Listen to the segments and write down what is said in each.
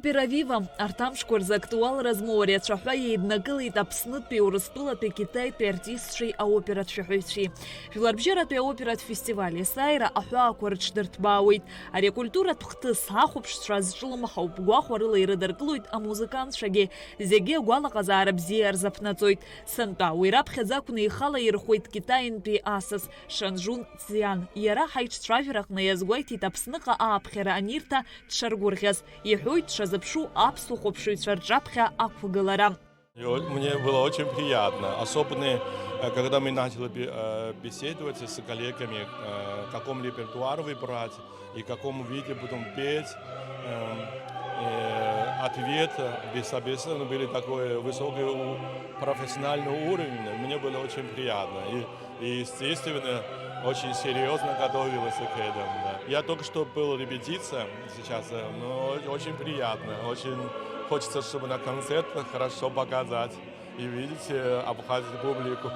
Опера Вива артамшқәа рзы актуалразмоуа реицәаҳәа еиднакылеит Аԥснытәи, Урыстәылатәи, Китаитәи артистцәеи аоператә шәаҳәаҩцәеи. Жәларбжьаратәи аоператә фестиваль есааира аҳәаақәа рыҽдырҭбаауеит. Ари акультуратә хҭыс ахәаԥшцәа зҿлымҳауп гәахәа рыла ирыдыркылоит амузыкантцәагьы, зегьы агәалаҟазаара бзиа рзаԥнаҵоит. Сынтәа уи раԥхьаӡа акәны ихалаирхәеит Китаинтәи асас Шанжун Циан. Иара ҳаиҿцәажәараҟны иазгәеиҭеит Аԥсныҟа ааԥхьара анирҭа дшаргәырӷьаз. Иҳәоит дшазыԥшу аԥсуа хәаԥшыҩцәа рҿаԥхьа ақәгылара. Мне было очень приятно, особенно когда мы начали беседовать с коллегами, каком репертуар выбрать и в каком виде будем петь. Ответ бессоответственно были такой высокий профессиональный уровень. Мне было очень приятно и естественно, очень серьезно готовилась к этому. Да. Я только что был репетиция сейчас, но очень приятно, очень хочется, чтобы на концертах хорошо показать и видеть абхазскую публику.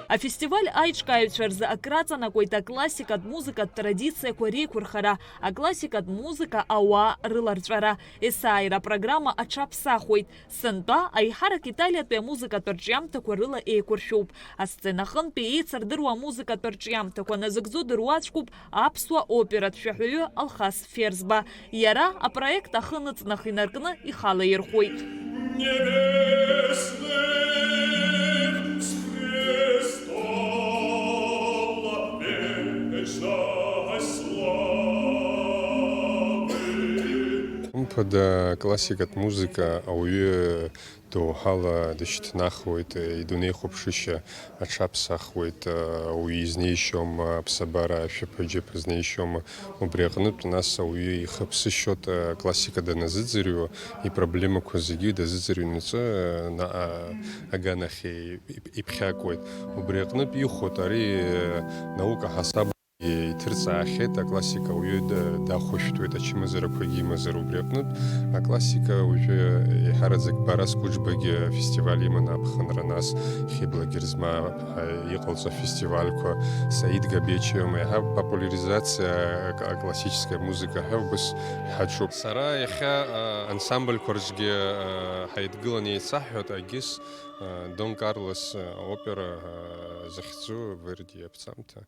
А фестиваль аиҿкааҩцәа рзы акраҵанакуеит аклассикатә музыкатә традициақәа реиқәырхара, аклассикатә музыка ауаа рыларҵәара. Есааира апрограмма аҽаԥсахуеит. Сынтәа аиҳарак Италиатәи амузыкатә рҿиамҭақәа рыла еиқәыршәоуп. Асцена хынтәи еицырдыруа амузыкатә рҿиамҭақәа назыгӡо дыруаӡәкуп аԥсуа оператә шәаҳәаҩы Алхас Ферзба. Иара апроект ахы ныҵнах инаркны ихалаирхәоит. Под классикат музыка ауаҩы доуҳала дышьҭнахуеит, идунеихәаԥшышьа аҽаԥсахуеит, ауаҩы изнеишьом аԥсабара ашәаԥыџьаԥ знеишьом. Убри аҟнытә нас ауаҩы ихыԥсышьоит классика даназыӡырҩуа, ипроблемақәа зегьы дазыӡырҩнаҵы аганахь иԥхьакуеит. Убри аҟнытә ихәоит ари наука ҳасаб иҭырҵаахьеит аклассика ауаҩы дахәышәтәуеит ачымазарақәагьы имазар. Убри аҟнытә аклассика уажәы иҳараӡак Барас Кәыџьбагьы афестиваль иман аԥхынра, нас Хибла Герзма иҟалҵо афестивальқәа, Саид Габечиум, иаҳа популяризациа аклассическая музыка ҳәа ҳаҿуп. Сара иахьа ансамбльқәа рҿгьы ҳаидгыланы еицаҳҳәоит агьыс Дон Карлос опера захьӡу Верди аԥҵамҭа.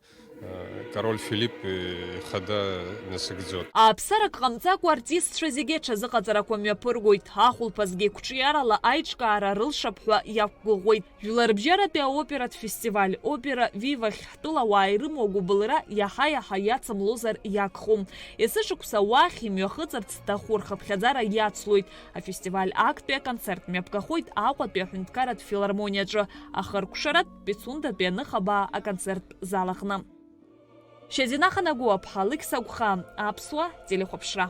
Король Филипп ихада насыгӡоит. Аԥсарак ҟамҵакәа артистцәа зегьы ҽазыҟаҵарақәа мҩаԥыргоит. Ахәылԥазгьы қәҿиарала аиҿкаара рылшап-ҳәа иақәгәыӷуеит. Жәларбжьаратәи аоператә фестиваль Опера Вивахь ҳтәылауаа ирымоу агәыбылра иаҳа-иаҳа иацымлозар иагхом. Есышықәса уахь имҩахыҵырц зҭаху рхыԥхьаӡара иацлоит. Афестиваль актәи аконцерт мҩаԥгахоит Аҟәатәи аҳәынҭқарратә филармониаҿы, ахыркәшаратә Пицундатәи аныхабаа аконцерттә залаҟны. Шьазина Ханагәыаԥҳа, Алықьса Агәха, Аԥсуа телехәаԥшра.